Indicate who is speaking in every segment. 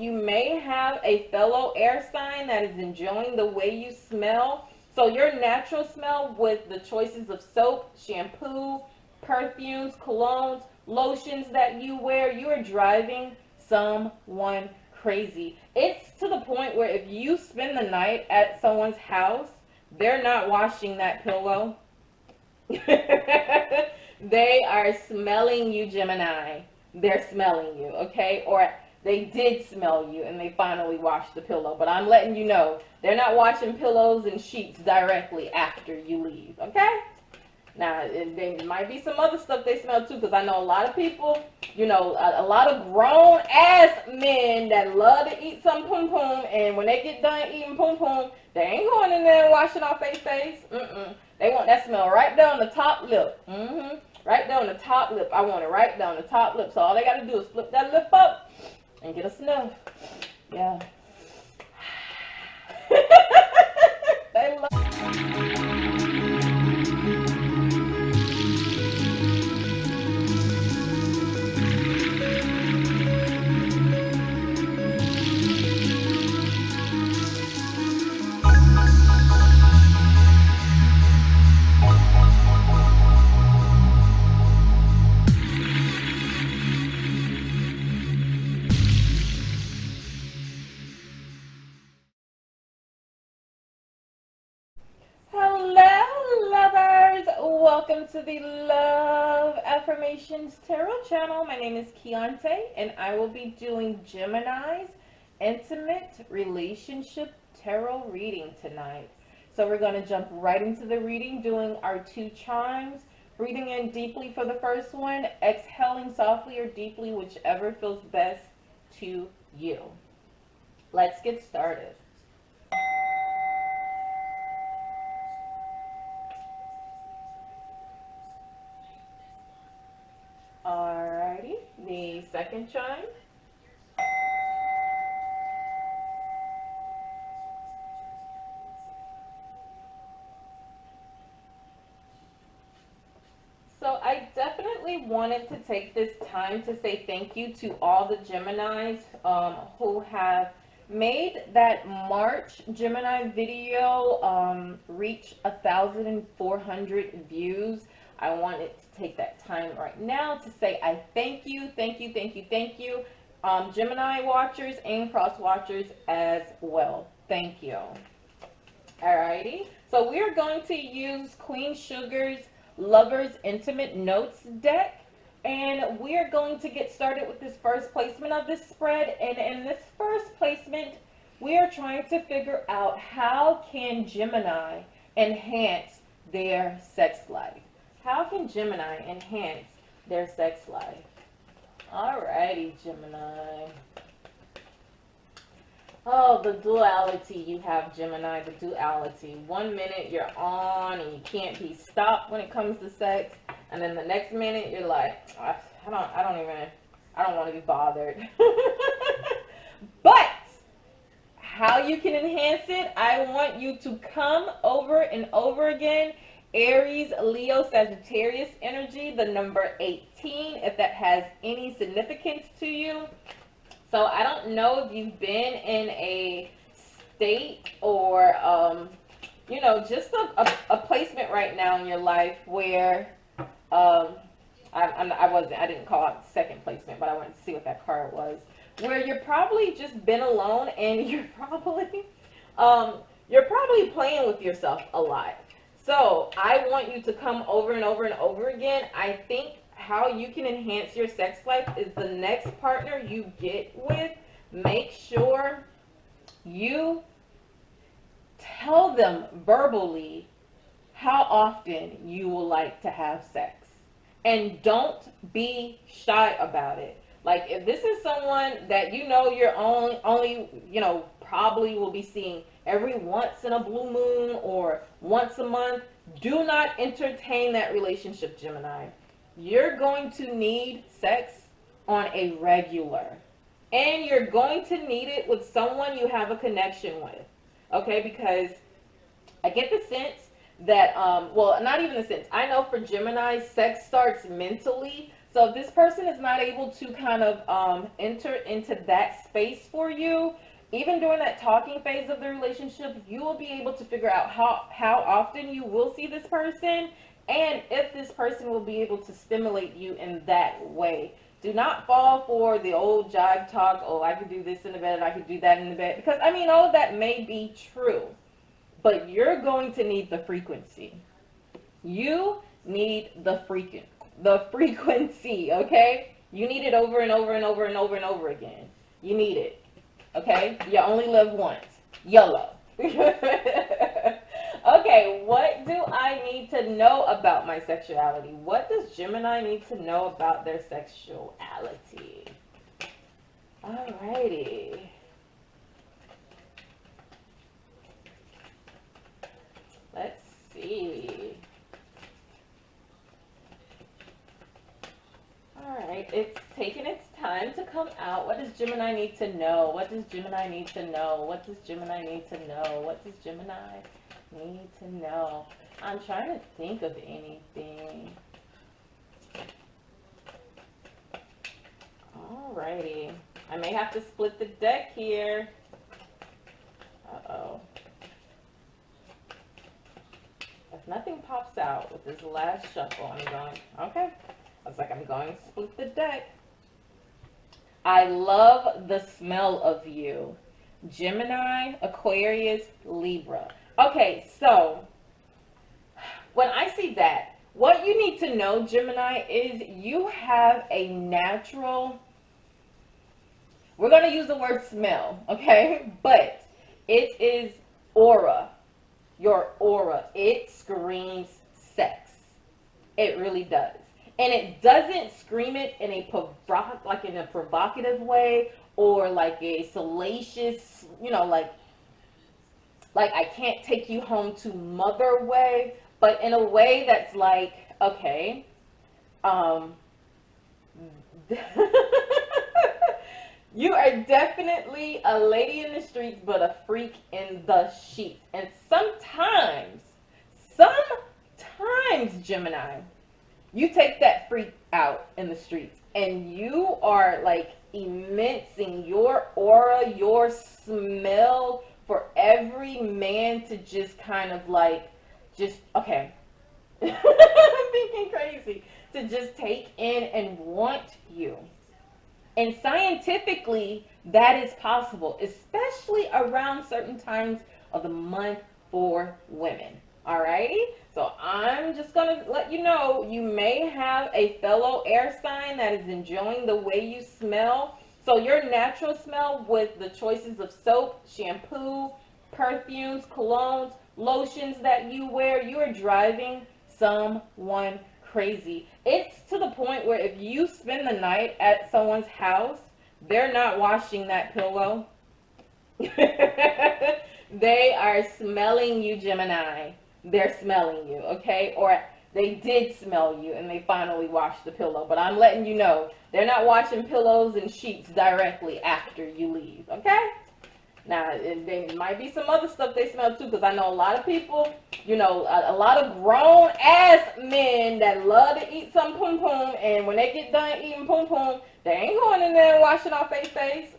Speaker 1: you may have a fellow air sign that is enjoying the way you smell. So your natural smell with the choices of soap, shampoo, perfumes, colognes, lotions that you wear, you are driving someone crazy. It's to the point where if you spend the night at someone's house, they're not washing that pillow. They are smelling you, Gemini. They're smelling you, okay? Or they did smell you and they finally washed the pillow. But I'm letting you know, they're not washing pillows and sheets directly after you leave, okay? Now, there might be some other stuff they smell too, because I know a lot of people, you know, a lot of grown ass men that love to eat some pum pum, and when they get done eating pum pum, they ain't going in there and washing off their face. They want that smell right down the top lip. Right down the top lip. I want it right down the top lip. So all they got to do is flip that lip up and get a sniff. Yeah. They love. Hello, lovers! Welcome to the Love Affirmations Tarot channel. My name is Keontae, and I will be doing Gemini's intimate relationship tarot reading tonight. So we're going to jump right into the reading, doing our 2 chimes, breathing in deeply for the first one, exhaling softly or deeply, whichever feels best to you. Let's get started. Alrighty, the second chime. So I definitely wanted to take this time to say thank you to all the Geminis who have made that March Gemini video reach 1,400 views. I wanted to take that time right now to say I thank you, thank you, thank you, thank you. Gemini watchers and cross watchers as well. Thank you. Alrighty. So we're going to use Queen Sugar's Lover's Intimate Notes deck. And we're going to get started with this first placement of this spread. And in this first placement, we are trying to figure out how can Gemini enhance their sex life. How can Gemini enhance their sex life? Alrighty, Gemini. Oh, the duality you have, Gemini, the duality. 1 minute you're on and you can't be stopped when it comes to sex. And then the next minute you're like, I don't want to be bothered. But how you can enhance it, I want you to come over and over again. Aries, Leo, Sagittarius energy, the number 18, if that has any significance to you. So I don't know if you've been in a state or, you know, just a placement right now in your life where, I didn't call out second placement, but I wanted to see what that card was, where you're probably just been alone and you're probably playing with yourself a lot. So I want you to come over and over and over again. I think how you can enhance your sex life is the next partner you get with, make sure you tell them verbally how often you will like to have sex. And don't be shy about it. Like if this is someone that you know you're only you know, probably will be seeing every once in a blue moon or once a month, do not entertain that relationship, Gemini. You're going to need sex on a regular. And you're going to need it with someone you have a connection with. Okay, because I get the sense that, well, not even the sense. I know for Gemini, sex starts mentally. So if this person is not able to kind of enter into that space for you, even during that talking phase of the relationship, you will be able to figure out how often you will see this person and if this person will be able to stimulate you in that way. Do not fall for the old jive talk, oh, I could do this in the bed, I could do that in the bed. Because, I mean, all of that may be true, but you're going to need the frequency. You need the frequency, okay? You need it over and over and over and over and over again. You need it, okay? You only live once. YOLO. Okay, what do I need to know about my sexuality? What does Gemini need to know about their sexuality? Alrighty. Let's see. Alright, it's taking its time to come out. What does Gemini need to know? What does Gemini need to know? What does Gemini need to know? What does Gemini need to know? I'm trying to think of anything. Alrighty. I may have to split the deck here. Uh-oh. If nothing pops out with this last shuffle, I'm going, okay. I was like, I'm going to split the deck. I love the smell of you. Gemini, Aquarius, Libra. Okay, so when I see that, what you need to know, Gemini, is you have a natural, we're going to use the word smell, okay? But it is aura, your aura. It screams sex. It really does. And it doesn't scream it in a provocative way or like a salacious, you know, like I can't take you home to mother way, but in a way that's like, okay, you are definitely a lady in the streets, but a freak in the sheets. And sometimes, Gemini, you take that freak out in the streets and you are like immersing your aura, your smell for every man to just kind of like, just, okay, I'm thinking crazy, to just take in and want you. And scientifically, that is possible, especially around certain times of the month for women. Alrighty? So I'm just going to let you know, you may have a fellow air sign that is enjoying the way you smell. So your natural smell with the choices of soap, shampoo, perfumes, colognes, lotions that you wear, you are driving someone crazy. It's to the point where if you spend the night at someone's house, they're not washing that pillow. They are smelling you, Gemini. They're smelling you, okay? Or they did smell you and they finally washed the pillow. But I'm letting you know, they're not washing pillows and sheets directly after you leave, okay? Now, there might be some other stuff they smell too, because I know a lot of people, you know, a lot of grown-ass men that love to eat some pum-pum, and when they get done eating pum-pum, they ain't going in there and washing off their face.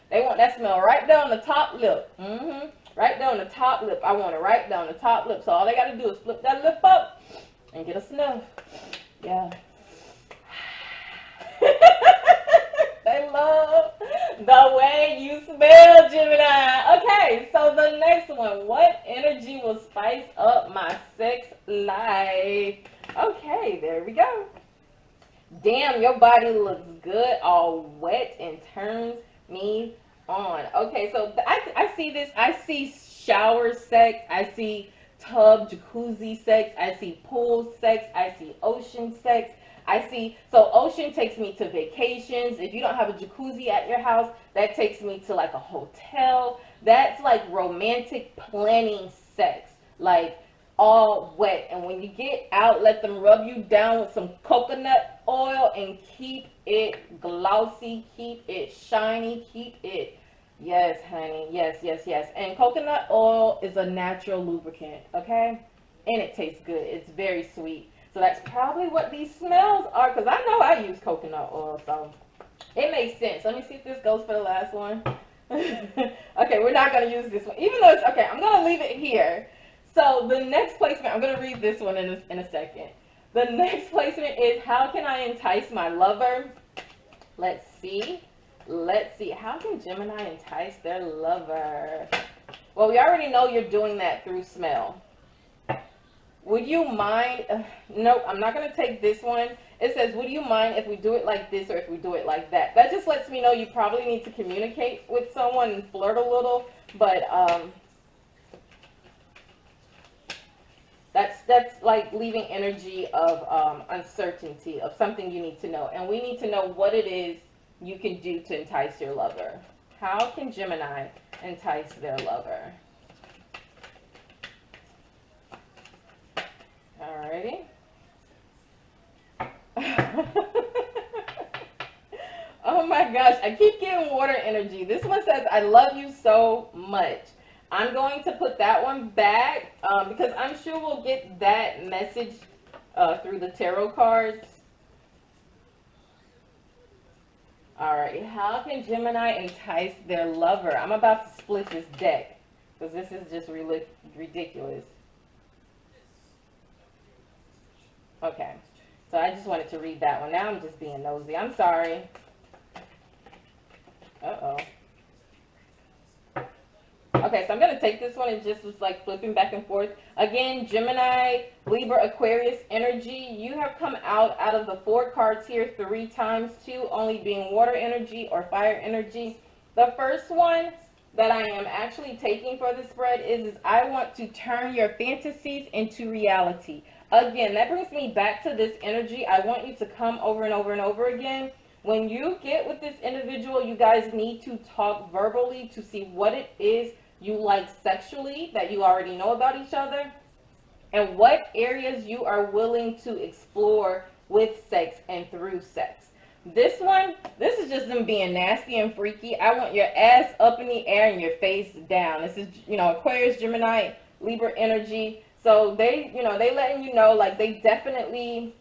Speaker 1: They want that smell right down the top lip. Right down the top lip. I want it right down the top lip. So all they got to do is flip that lip up and get a sniff. Yeah. They love the way you smell, Gemini. Okay, so the next one. What energy will spice up my sex life? Okay, there we go. Damn, your body looks good, all wet, and turns me on. Okay, so I see this. I see shower sex. I see tub jacuzzi sex. I see pool sex. I see ocean sex. I see, so ocean takes me to vacations. If you don't have a jacuzzi at your house, that takes me to like a hotel. That's like romantic planning sex, like all wet. And when you get out, let them rub you down with some coconut oil and keep it glossy, keep it shiny, keep it, yes, honey, yes, yes, yes. And coconut oil is a natural lubricant, okay? And it tastes good. It's very sweet. So that's probably what these smells are, because I know I use coconut oil, so it makes sense. Let me see if this goes for the last one. Okay, we're not going to use this one. Even though it's, okay, I'm going to leave it here. So the next placement, I'm going to read this one in a second. The next placement is, how can I entice my lover? Let's see. Let's see. How can Gemini entice their lover? Well, we already know you're doing that through smell. Would you mind? Nope, I'm not going to take this one. It says, would you mind if we do it like this or if we do it like that? That just lets me know you probably need to communicate with someone and flirt a little. But that's like leaving energy of uncertainty, of something you need to know. And we need to know what it is you can do to entice your lover. How can Gemini entice their lover? Alrighty. Oh my gosh, I keep getting water energy. This one says, I love you so much. I'm going to put that one back because I'm sure we'll get that message through the tarot cards. Alright, how can Gemini entice their lover? I'm about to split this deck because this is just ridiculous. Okay, so I just wanted to read that one. Now I'm just being nosy. I'm sorry. Uh-oh. Okay, so I'm going to take this one and just was like flipping back and forth. Again, Gemini, Libra, Aquarius energy. You have come out of the 4 cards here 3 times, 2 only being water energy or fire energy. The first one that I am actually taking for the spread is I want to turn your fantasies into reality. Again, that brings me back to this energy. I want you to come over and over and over again. When you get with this individual, you guys need to talk verbally to see what it is you like sexually that you already know about each other and what areas you are willing to explore with sex and through sex. This is just them being nasty and freaky. I want your ass up in the air and your face down. This is, Aquarius, Gemini, Libra energy. So they letting you know, like, they definitely,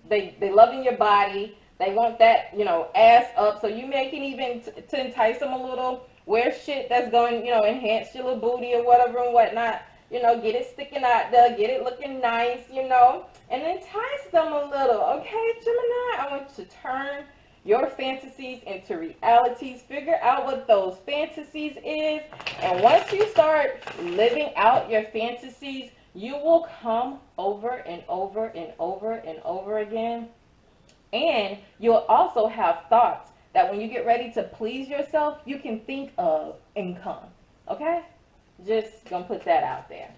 Speaker 1: they loving your body. They want that, ass up. So you may can even, to entice them a little, wear shit that's going, enhance your little booty or whatever and whatnot. Get it sticking out there, get it looking nice, and entice them a little. Okay, Gemini, I want you to turn your fantasies into realities. Figure out what those fantasies is. And once you start living out your fantasies, you will come over and over and over and over again. And you'll also have thoughts that when you get ready to please yourself, you can think of and come. Okay? Just gonna put that out there.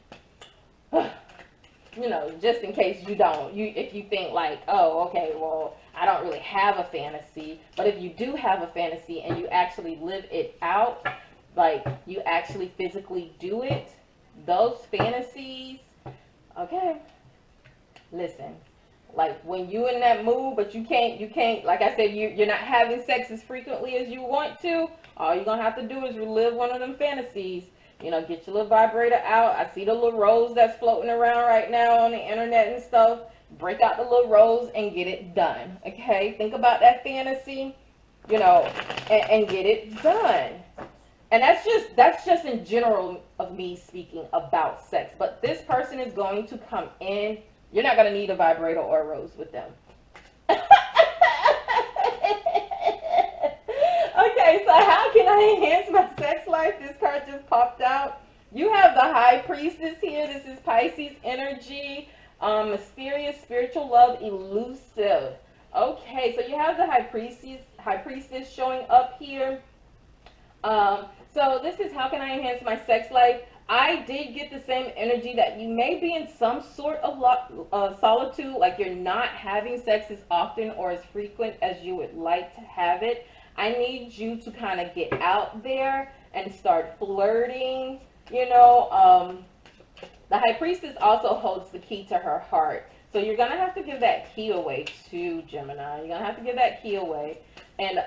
Speaker 1: Just in case you don't. If you think like, oh, okay, well, I don't really have a fantasy. But if you do have a fantasy and you actually live it out, like you actually physically do it, those fantasies, okay, listen, like when you in that mood, but you can't, like I said, you're not having sex as frequently as you want to, all you're gonna have to do is relive one of them fantasies. Get your little vibrator out. I see the little rose that's floating around right now on the internet and stuff. Break out the little rose and get it done. Okay, think about that fantasy, and get it done. And that's just in general of me speaking about sex. But this person is going to come in. You're not going to need a vibrator or a rose with them. Okay, so how can I enhance my sex life? This card just popped out. You have the High Priestess here. This is Pisces energy. Mysterious, spiritual love, elusive. Okay, so you have the High Priestess showing up here. So this is how can I enhance my sex life? I did get the same energy that you may be in some sort of solitude, like you're not having sex as often or as frequent as you would like to have it. I need you to kind of get out there and start flirting, The High Priestess also holds the key to her heart. So you're going to have to give that key away too, Gemini. You're going to have to give that key away. And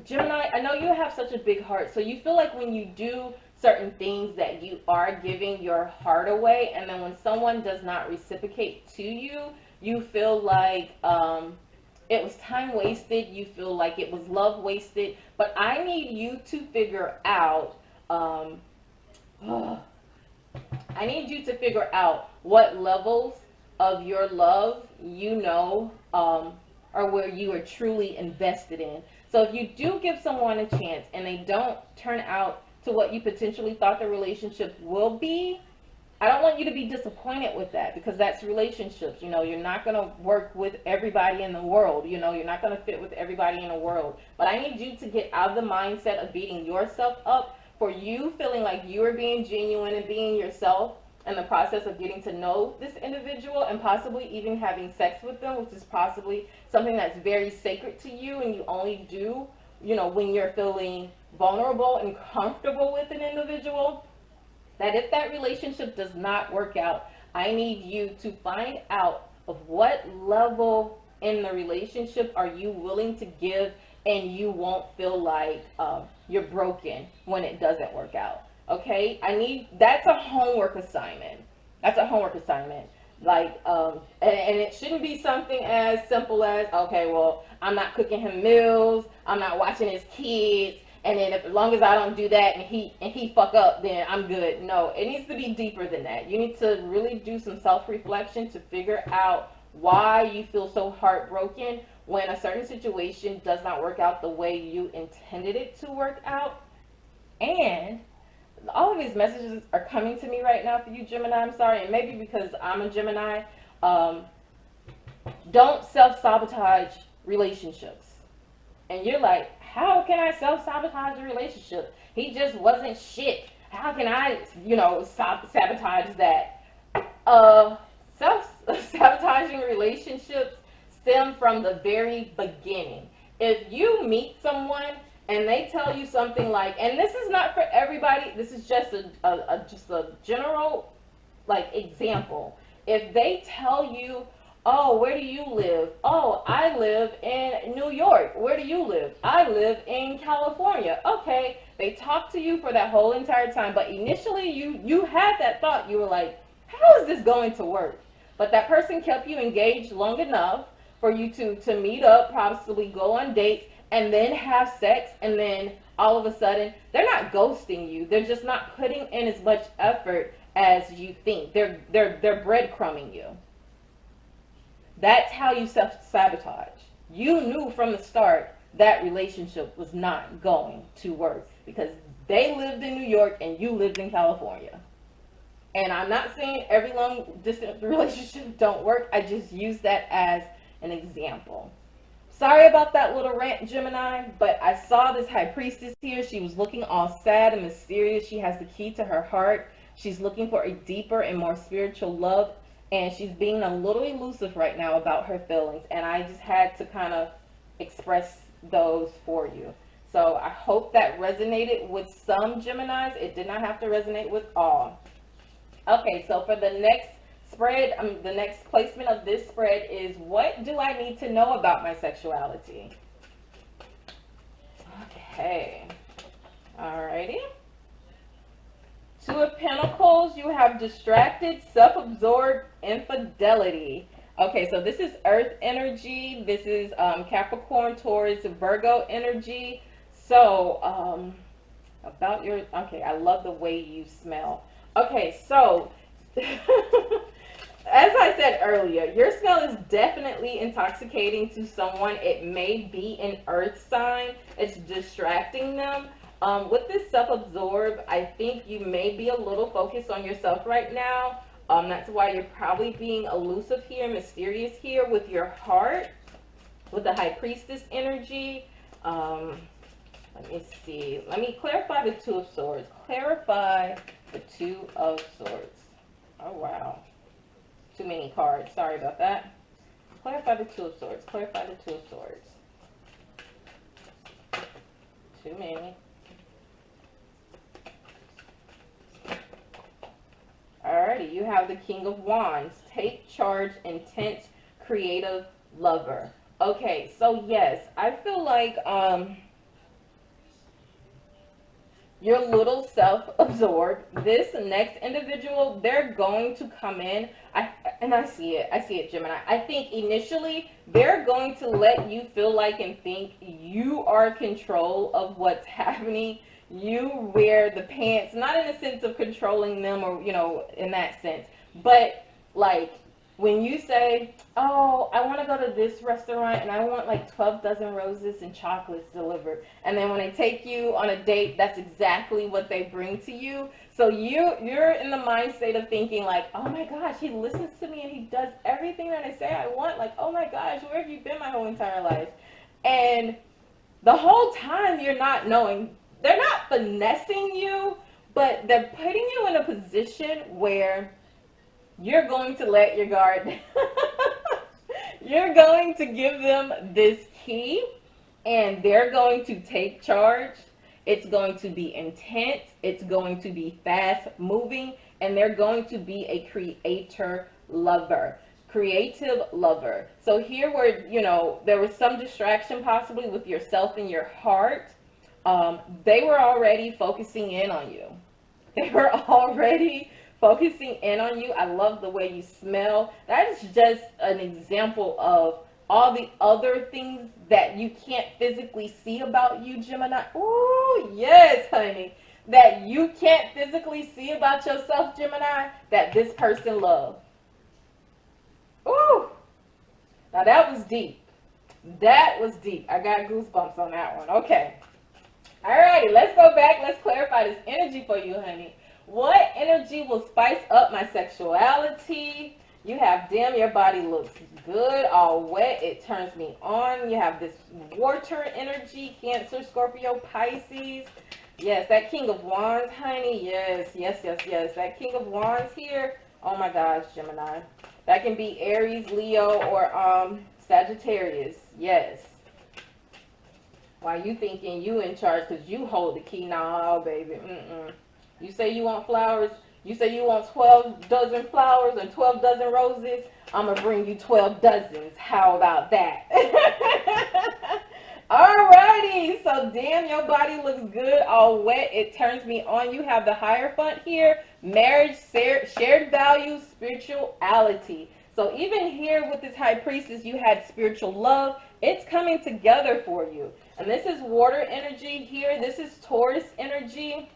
Speaker 1: Gemini, I know you have such a big heart, so you feel like when you do certain things that you are giving your heart away, and then when someone does not reciprocate to you, you feel like it was time wasted, you feel like it was love wasted. But I need you to figure out I need you to figure out what levels of your love are where you are truly invested in. So if you do give someone a chance and they don't turn out to what you potentially thought the relationship will be, I don't want you to be disappointed with that, because that's relationships. You're not going to work with everybody in the world. You're not going to fit with everybody in the world. But I need you to get out of the mindset of beating yourself up for you feeling like you are being genuine and being yourself in the process of getting to know this individual and possibly even having sex with them, which is possibly something that's very sacred to you and you only do, when you're feeling vulnerable and comfortable with an individual. That if that relationship does not work out, I need you to find out of what level in the relationship are you willing to give, and you won't feel like you're broken when it doesn't work out. Okay? That's a homework assignment. That's a homework assignment. Like, and it shouldn't be something as simple as, okay, well, I'm not cooking him meals, I'm not watching his kids, and then as long as I don't do that and he fuck up, then I'm good. No, it needs to be deeper than that. You need to really do some self-reflection to figure out why you feel so heartbroken when a certain situation does not work out the way you intended it to work out. And all of these messages are coming to me right now for you, Gemini. I'm sorry, and maybe because I'm a Gemini. Don't self-sabotage relationships. And you're like, how can I self-sabotage a relationship? He just wasn't shit. How can I, sabotage that? Self-sabotaging relationships stem from the very beginning. If you meet someone and they tell you something like, and this is not for everybody, this is just a general example. If they tell you, oh, where do you live? Oh, I live in New York. Where do you live? I live in California. Okay, they talk to you for that whole entire time, but initially you had that thought. You were like, how is this going to work? But that person kept you engaged long enough for you to meet up, possibly go on dates, and then have sex, and then all of a sudden, they're not ghosting you. They're just not putting in as much effort as you think. They're breadcrumbing you. That's how you self-sabotage. You knew from the start that relationship was not going to work because they lived in New York and you lived in California. And I'm not saying every long distance relationship don't work. I just use that as an example. Sorry about that little rant, Gemini, but I saw this high priestess here. She was looking all sad and mysterious. She has the key to her heart. She's looking for a deeper and more spiritual love. And she's being a little elusive right now about her feelings. And I just had to kind of express those for you. So I hope that resonated with some Geminis. It did not have to resonate with all. Okay, so for the next spread, the next placement of this spread is, what do I need to know about my sexuality? Okay. Alrighty. Two of Pentacles, you have distracted, self-absorbed, infidelity. Okay, so this is Earth energy. This is Capricorn, Taurus, Virgo energy. So, okay, I love the way you smell. Okay, so, as I said earlier, your smell is definitely intoxicating to someone. It may be an Earth sign. It's distracting them. With this self-absorbed, I think you may be a little focused on yourself right now. That's why you're probably being elusive here, mysterious here with your heart, with the High Priestess energy. Let me see. Let me clarify the Two of Swords. Clarify the Two of Swords. Oh, wow. Too many cards. Sorry about that. Clarify the Two of Swords. Clarify the Two of Swords. Too many. Alrighty, you have the King of Wands. Take charge, intense, creative, lover. Okay, so yes, I feel like you're a little self-absorbed. This next individual, they're going to come in. I see it. I see it, Gemini. I think initially they're going to let you feel like and think you are in control of what's happening. You wear the pants, not in a sense of controlling them or, in that sense, but like when you say, oh, I want to go to this restaurant and I want like 12 dozen roses and chocolates delivered. And then when they take you on a date, that's exactly what they bring to you. So you're in the mind state of thinking like, oh my gosh, he listens to me and he does everything that I say I want. Like, oh my gosh, where have you been my whole entire life? And the whole time you're not knowing, they're not finessing you, but they're putting you in a position where you're going to let your guard down. You're going to give them this key and they're going to take charge. It's going to be intense. It's going to be fast moving, and they're going to be a creator lover. Creative lover. So here where, there was some distraction possibly with yourself and your heart, they were already focusing in on you. They were already focusing in on you. I love the way you smell. That is just an example of all the other things that you can't physically see about you, Gemini. Oh, yes, honey. That you can't physically see about yourself, Gemini, that this person loves. Ooh. Now that was deep. That was deep. I got goosebumps on that one. Okay. Alrighty, let's go back. Let's clarify this energy for you, honey. What energy will spice up my sexuality? You have, damn, your body looks good, all wet, it turns me on. You have this water energy, Cancer, Scorpio, Pisces. Yes, that King of Wands, honey. Yes, yes, yes, yes. That King of Wands here. Oh my gosh, Gemini. That can be Aries, Leo, or Sagittarius. Yes. Why you thinking you in charge because you hold the key? No, baby. Mm-mm. You say you want flowers. You say you want 12 dozen flowers and 12 dozen roses. I'm going to bring you 12 dozens. How about that? Alrighty. So, damn, your body looks good, all wet. It turns me on. You have the Hierophant here. Marriage, shared values, spirituality. So, even here with this High Priestess, you had spiritual love. It's coming together for you. And this is water energy here. This is Taurus energy.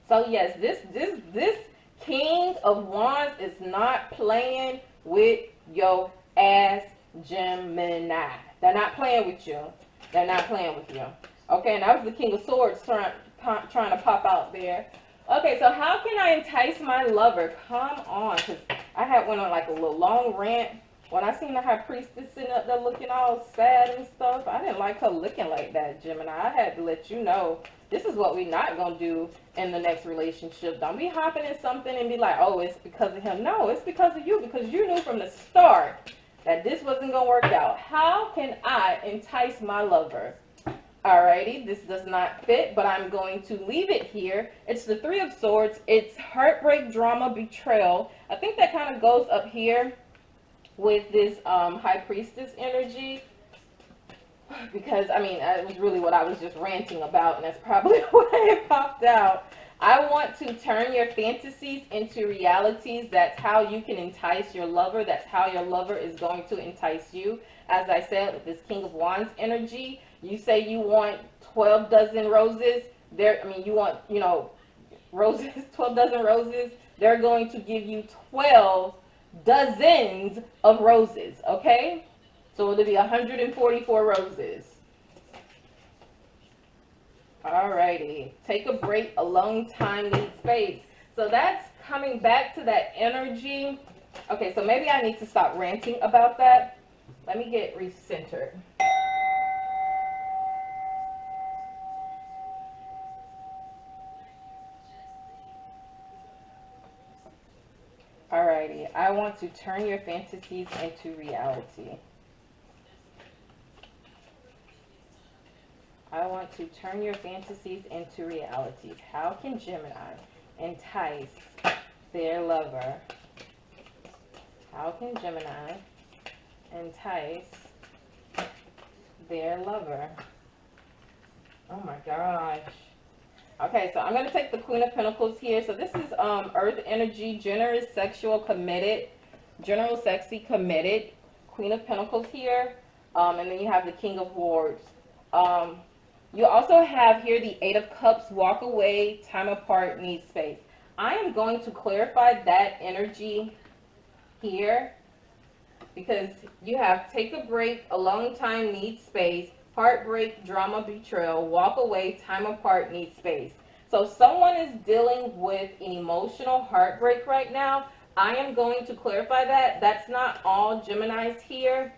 Speaker 1: So yes, this King of Wands is not playing with your ass, Gemini. They're not playing with you. They're not playing with you. Okay, and that was the King of Swords trying to pop out there. Okay, so how can I entice my lover? Come on, because I had went on like a little long rant. When I seen the High Priestess sitting up there looking all sad and stuff, I didn't like her looking like that, Gemini. I had to let you know, this is what we're not going to do in the next relationship. Don't be hopping in something and be like, oh, it's because of him. No, it's because of you, because you knew from the start that this wasn't going to work out. How can I entice my lover? Alrighty, this does not fit, but I'm going to leave it here. It's the Three of Swords. It's heartbreak, drama, betrayal. I think that kind of goes up here with this High Priestess energy, because I mean it was really what I was just ranting about, and that's probably why it popped out. I want to turn your fantasies into realities. That's how you can entice your lover. That's how your lover is going to entice you. As I said, with this King of Wands energy, you say you want 12 dozen roses. You want, roses, 12 dozen roses. They're going to give you 12 dozens of roses, okay? So it'll be 144 roses. Alrighty. Take a break. Alone time needs space. So that's coming back to that energy. Okay, so maybe I need to stop ranting about that. Let me get recentered. Alrighty, I want to turn your fantasies into reality. I want to turn your fantasies into realities. How can Gemini entice their lover? How can Gemini entice their lover? Oh my gosh. Okay, so I'm going to take the Queen of Pentacles here. So this is Earth energy, generous, sexual, committed, general, sexy, committed. Queen of Pentacles here. And then you have the King of Wands. You also have here the Eight of Cups, walk away, time apart, need space. I am going to clarify that energy here because you have take a break, a long time, need space, heartbreak, drama, betrayal, walk away, time apart, need space. So someone is dealing with an emotional heartbreak right now. I am going to clarify that. That's not all Geminis here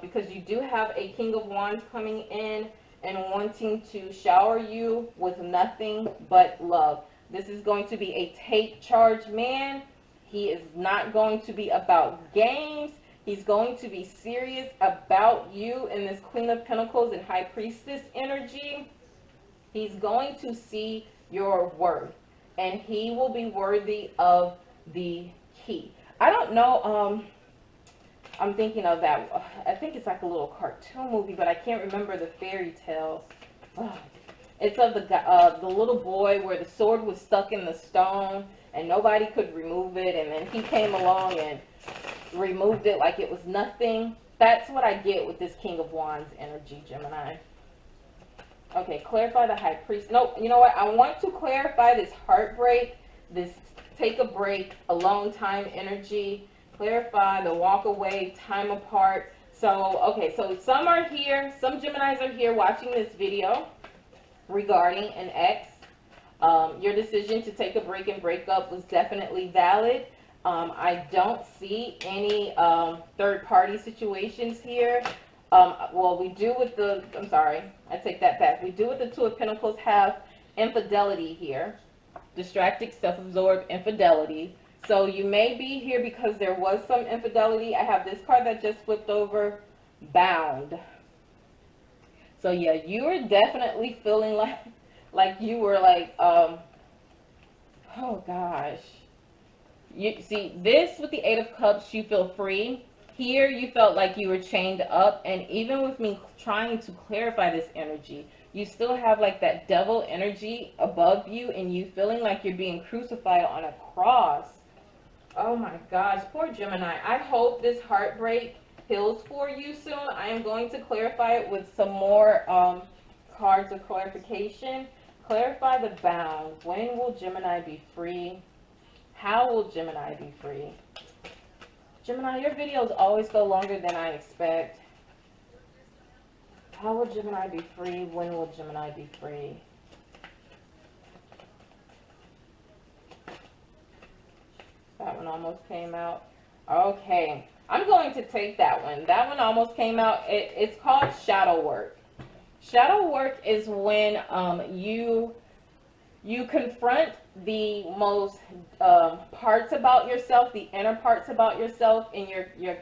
Speaker 1: because you do have a King of Wands coming in and wanting to shower you with nothing but love. This is going to be a take charge man. He is not going to be about games. He's going to be serious about you in this Queen of Pentacles and High Priestess energy. He's going to see your worth, and he will be worthy of the key. I don't know, I'm thinking of that. I think it's like a little cartoon movie, but I can't remember the fairy tale. It's of the little boy where the sword was stuck in the stone, and nobody could remove it, and then he came along and removed it like it was nothing. That's what I get with this King of Wands energy, Gemini. Okay, clarify the High Priest. No, you know what? I want to clarify this heartbreak, this take a break, alone time energy. Clarify the walk away, time apart. So, okay, so some are here, some Geminis are here watching this video regarding an ex. Your decision to take a break and break up was definitely valid. I don't see any third-party situations here. Well, we do with the, I'm sorry, I take that back. We do with the Two of Pentacles have infidelity here. Distracted, self-absorbed infidelity. So you may be here because there was some infidelity. I have this card that just flipped over, bound. So yeah, you are definitely feeling like you were like, oh gosh. You see, this with the Eight of Cups, you feel free. Here, you felt like you were chained up. And even with me trying to clarify this energy, you still have like that devil energy above you and you feeling like you're being crucified on a cross. Oh my gosh, poor Gemini. I hope this heartbreak heals for you soon. I am going to clarify it with some more cards of clarification. Clarify the bound. When will Gemini be free? How will Gemini be free? Gemini, your videos always go longer than I expect. How will Gemini be free? When will Gemini be free? That one almost came out. Okay, I'm going to take that one. That one almost came out. It's called shadow work. Shadow work is when you confront the most parts about yourself, the inner parts about yourself, in your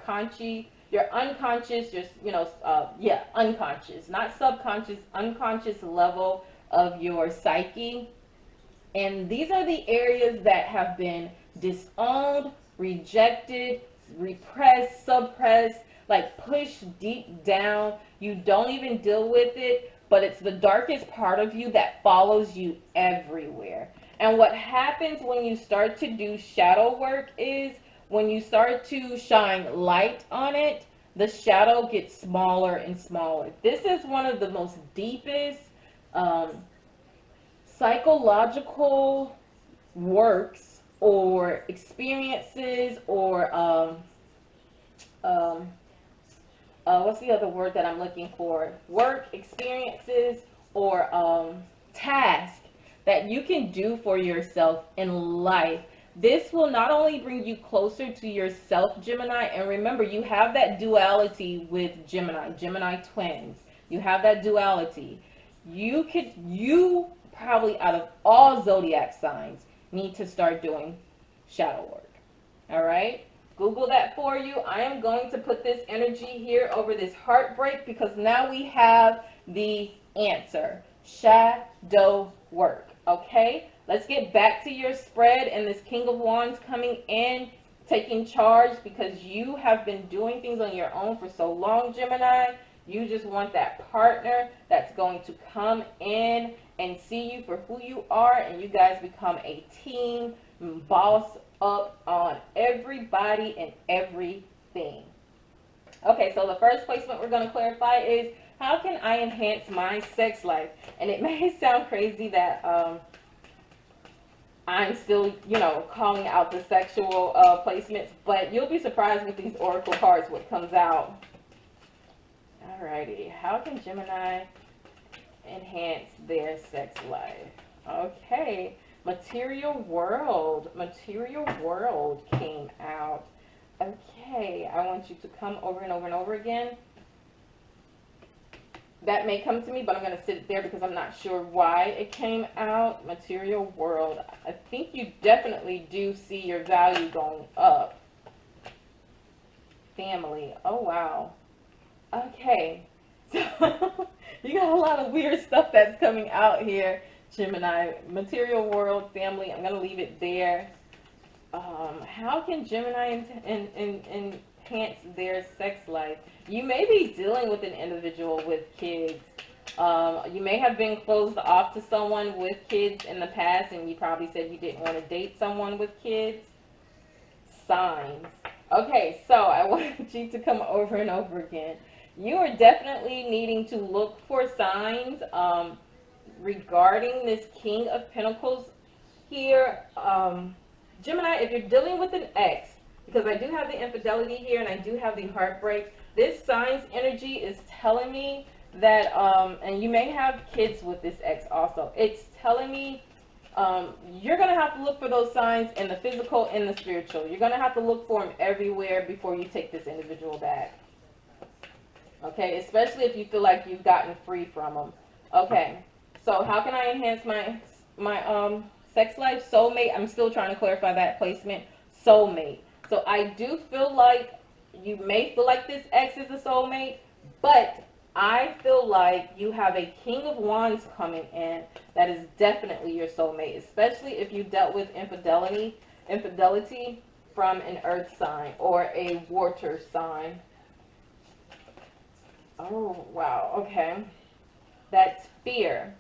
Speaker 1: unconscious, unconscious, not subconscious, unconscious level of your psyche. And these are the areas that have been disowned, rejected, repressed, suppressed, like pushed deep down. You don't even deal with it, but it's the darkest part of you that follows you everywhere. And what happens when you start to do shadow work is when you start to shine light on it, the shadow gets smaller and smaller. This is one of the most deepest psychological works or experiences or what's the other word that I'm looking for? Work, experiences, or task that you can do for yourself in life. This will not only bring you closer to yourself, Gemini, and remember, you have that duality with Gemini twins. You have that duality. You probably, out of all zodiac signs, need to start doing shadow work. All right? Google that for you. I am going to put this energy here over this heartbreak because now we have the answer. Shadow work. Okay? Let's get back to your spread and this King of Wands coming in, taking charge because you have been doing things on your own for so long, Gemini. You just want that partner that's going to come in and see you for who you are, and you guys become a team, boss up on everybody and everything. Okay, so the first placement we're going to clarify is, how can I enhance my sex life? And it may sound crazy that I'm still, calling out the sexual placements, but you'll be surprised with these oracle cards what comes out. Alrighty, how can Gemini enhance their sex life? Okay, material world came out. Okay, I want you to come over and over and over again. That may come to me, but I'm going to sit it there because I'm not sure why it came out. Material world. I think you definitely do see your value going up. Family. Oh, wow. Okay. So, you got a lot of weird stuff that's coming out here, Gemini. Material world, family. I'm going to leave it there. How can Gemini enhance their sex life? You may be dealing with an individual with kids. You may have been closed off to someone with kids in the past, and you probably said you didn't want to date someone with kids. Signs. Okay, so I want you to come over and over again. You are definitely needing to look for signs regarding this King of Pentacles here. Gemini, if you're dealing with an ex, because I do have the infidelity here and I do have the heartbreak, this signs energy is telling me that, and you may have kids with this ex also, it's telling me you're going to have to look for those signs in the physical and the spiritual. You're going to have to look for them everywhere before you take this individual back. Okay, especially if you feel like you've gotten free from them. Okay, so how can I enhance my sex life? Soulmate. I'm still trying to clarify that placement. Soulmate. So I do feel like you may feel like this ex is a soulmate, but I feel like you have a King of Wands coming in that is definitely your soulmate, especially if you dealt with infidelity from an earth sign or a water sign. Oh, wow. Okay. That's fear.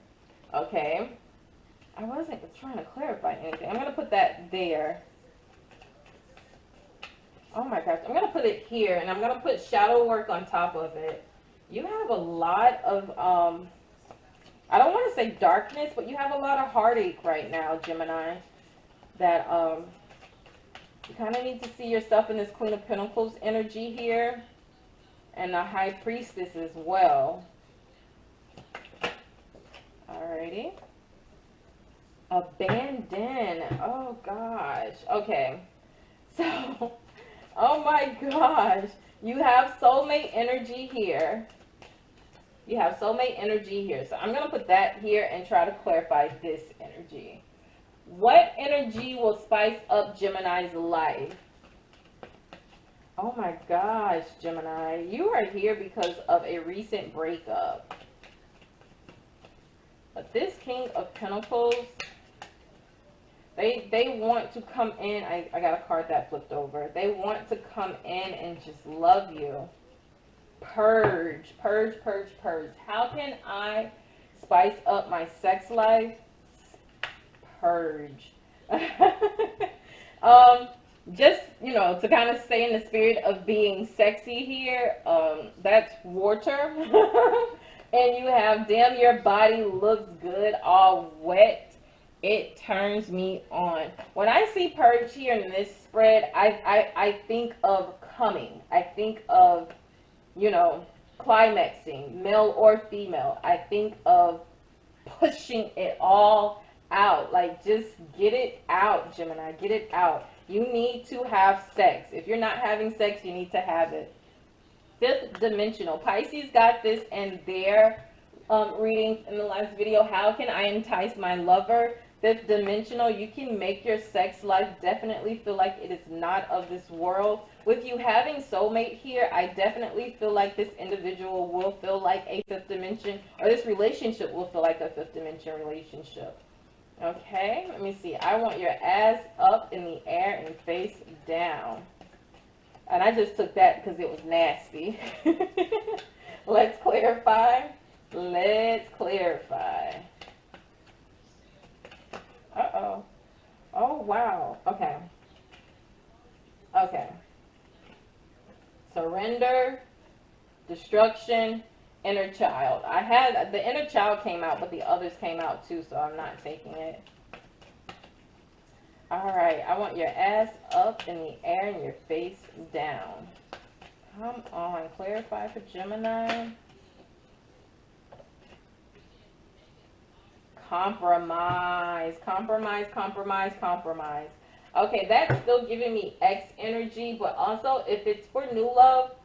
Speaker 1: Okay. I wasn't trying to clarify anything. I'm going to put that there. Oh my gosh. I'm going to put it here, and I'm going to put shadow work on top of it. You have a lot of, I don't want to say darkness, but you have a lot of heartache right now, Gemini. That you kind of need to see yourself in this Queen of Pentacles energy here. And the High Priestess as well. Alrighty. Abandon. Oh gosh. Okay. So, oh my gosh. You have soulmate energy here. You have soulmate energy here. So I'm going to put that here and try to clarify this energy. What energy will spice up Gemini's life? Oh my gosh, Gemini. You are here because of a recent breakup. But this King of Pentacles, they want to come in. I got a card that flipped over. They want to come in and just love you. Purge, purge, purge, purge. How can I spice up my sex life? Purge. Just, to kind of stay in the spirit of being sexy here, that's water. And you have, damn, your body looks good, all wet. It turns me on. When I see purge here in this spread, I think of coming. I think of, climaxing, male or female. I think of pushing it all out. Like, just get it out, Gemini. Get it out. You need to have sex. If you're not having sex, you need to have it. Fifth dimensional. Pisces got this in their reading in the last video. How can I entice my lover? Fifth dimensional. You can make your sex life definitely feel like it is not of this world. With you having soulmate here, I definitely feel like this individual will feel like a fifth dimension, or this relationship will feel like a fifth dimension relationship. Okay, let me see. I want your ass up in the air and face down. And I just took that because it was nasty. Let's clarify. Let's clarify. wow. Okay. Okay. Surrender, destruction, inner child. I had the inner child came out, but the others came out too, so I'm not taking it. All right. I want your ass up in the air and your face down. Come on. Clarify for Gemini. Compromise, compromise, compromise, compromise. Okay, that's still giving me X energy, but also if it's for new love,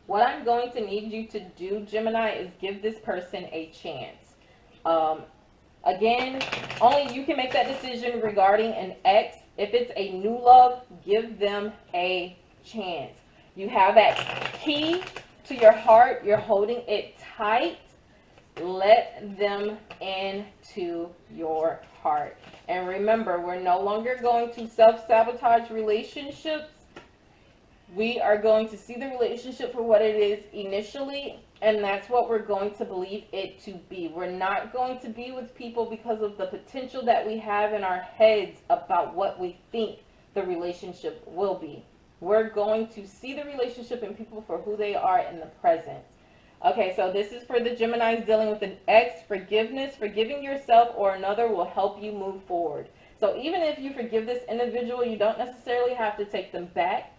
Speaker 1: what I'm going to need you to do, Gemini, is give this person a chance. Again, only you can make that decision regarding an ex. If it's a new love, give them a chance. You have that key to your heart. You're holding it tight. Let them into your heart. And remember, we're no longer going to self-sabotage relationships. We are going to see the relationship for what it is initially, and that's what we're going to believe it to be. We're not going to be with people because of the potential that we have in our heads about what we think the relationship will be. We're going to see the relationship and people for who they are in the present. Okay, so this is for the Geminis dealing with an ex. Forgiveness, forgiving yourself or another will help you move forward. So even if you forgive this individual, you don't necessarily have to take them back.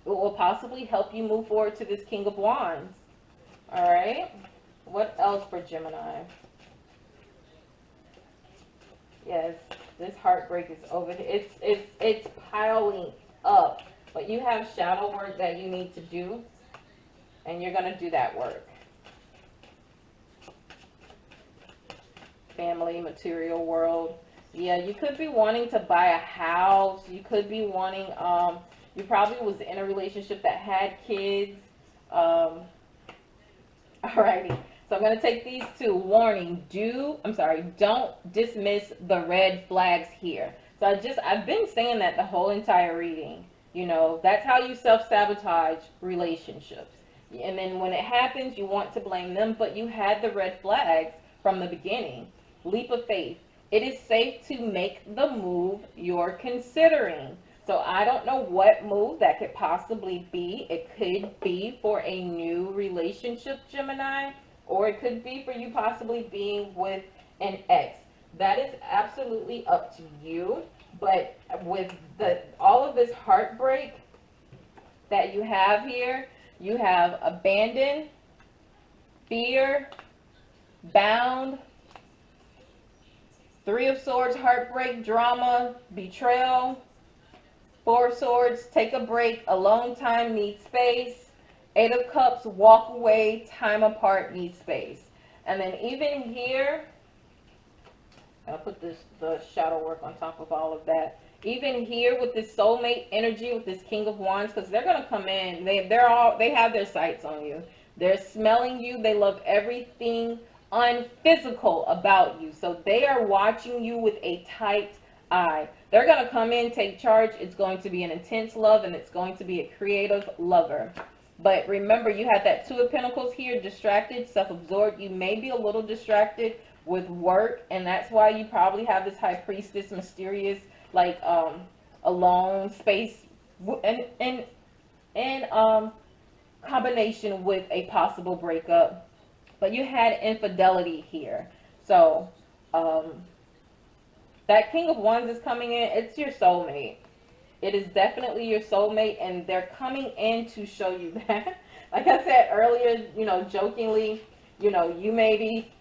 Speaker 1: It will possibly help you move forward to this King of Wands. All right, what else for Gemini? Yes, this heartbreak is over. It's piling up, but you have shadow work that you need to do. And you're going to do that work. Family, material world. Yeah, you could be wanting to buy a house. You could be wanting, you probably was in a relationship that had kids. Alrighty. So I'm going to take these two. Warning, don't dismiss the red flags here. So I've been saying that the whole entire reading. You know, that's how you self-sabotage relationships. And then when it happens, you want to blame them, but you had the red flags from the beginning. Leap of faith. It is safe to make the move you're considering. So I don't know what move that could possibly be. It could be for a new relationship, Gemini, or it could be for you possibly being with an ex. That is absolutely up to you. But with all of this heartbreak that you have here, you have abandoned, fear, bound, Three of Swords, heartbreak, drama, betrayal. Four of Swords, take a break, alone time, need space. Eight of Cups, walk away, time apart, need space. And then even here, I'll put the shadow work on top of all of that. Even here with this soulmate energy, with this King of Wands, because they're going to come in. They have their sights on you. They're smelling you. They love everything unphysical about you. So they are watching you with a tight eye. They're going to come in, take charge. It's going to be an intense love, and it's going to be a creative lover. But remember, you had that Two of Pentacles here, distracted, self-absorbed. You may be a little distracted with work, and that's why you probably have this High Priestess, mysterious, like alone space, and combination with a possible breakup. But you had infidelity here. So that King of Wands is coming in. It's your soulmate. It is definitely your soulmate, and they're coming in to show you that. Like I said earlier, jokingly, you may be,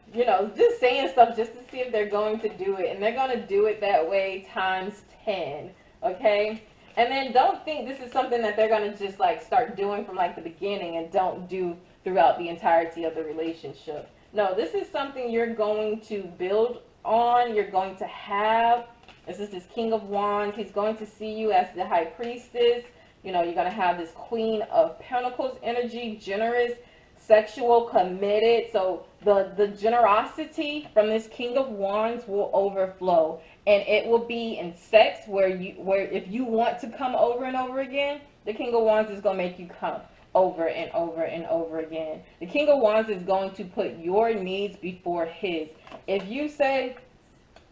Speaker 1: just saying stuff just to see if they're going to do it. And they're going to do it that way times 10, okay? And then don't think this is something that they're going to just, start doing from, the beginning and don't do throughout the entirety of the relationship. No, this is something you're going to build on. You're going to have. This is this King of Wands. He's going to see you as the High Priestess. You're going to have this Queen of Pentacles energy, generous, sexual, committed. So the generosity from this King of Wands will overflow, and it will be in sex where if you want to come over and over again, the King of Wands is going to make you come over and over and over again. The King of Wands is going to put your needs before his. If you say,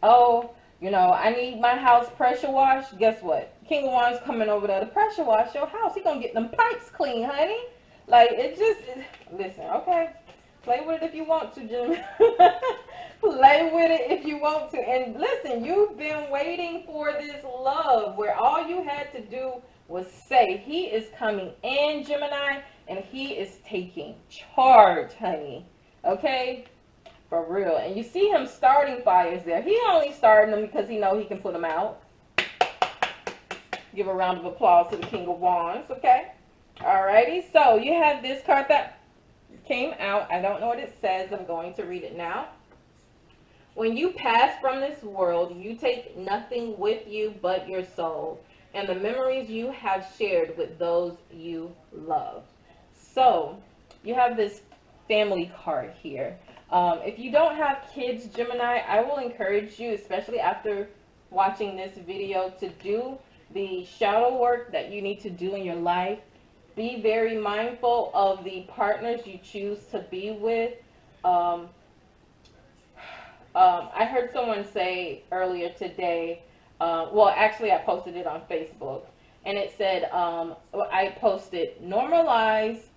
Speaker 1: oh, You know, I need my house pressure washed. Guess what? King of Wands coming over there to pressure wash your house. He gonna get them pipes clean, honey. Like, listen, okay? Play with it if you want to, Jim. Play with it if you want to. And listen, you've been waiting for this love where all you had to do was say, he is coming in, Gemini, and he is taking charge, honey. Okay? For real. And you see him starting fires there. He only starting them because he know he can put them out. Give a round of applause to the King of Wands, okay? Alrighty. So you have this card that came out. I don't know what it says. I'm going to read it now. When you pass from this world, you take nothing with you but your soul and the memories you have shared with those you love. So you have this family card here. If you don't have kids, Gemini, I will encourage you, especially after watching this video, to do the shadow work that you need to do in your life. Be very mindful of the partners you choose to be with. I heard someone say earlier today, well, actually I posted it on Facebook, and it said, I posted, normalize,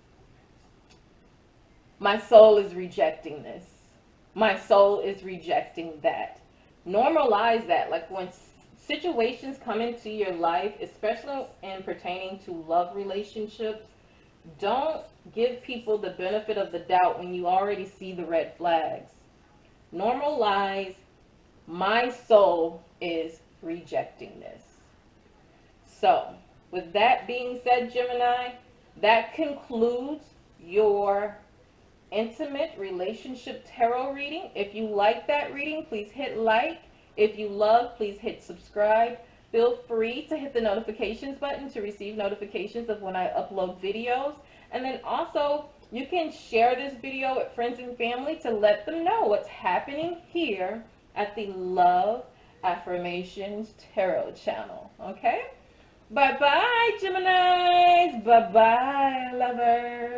Speaker 1: my soul is rejecting this. My soul is rejecting that. Normalize that. Like when situations come into your life, especially in pertaining to love relationships, don't give people the benefit of the doubt when you already see the red flags. Normalize, my soul is rejecting this. So, with that being said, Gemini, that concludes your intimate relationship tarot reading. If you like that reading, please hit like. If you love, please hit subscribe. Feel free to hit the notifications button to receive notifications of when I upload videos. And then also, you can share this video with friends and family to let them know what's happening here at the Love Affirmations Tarot channel. Okay? Bye-bye, Geminis. Bye-bye, lovers.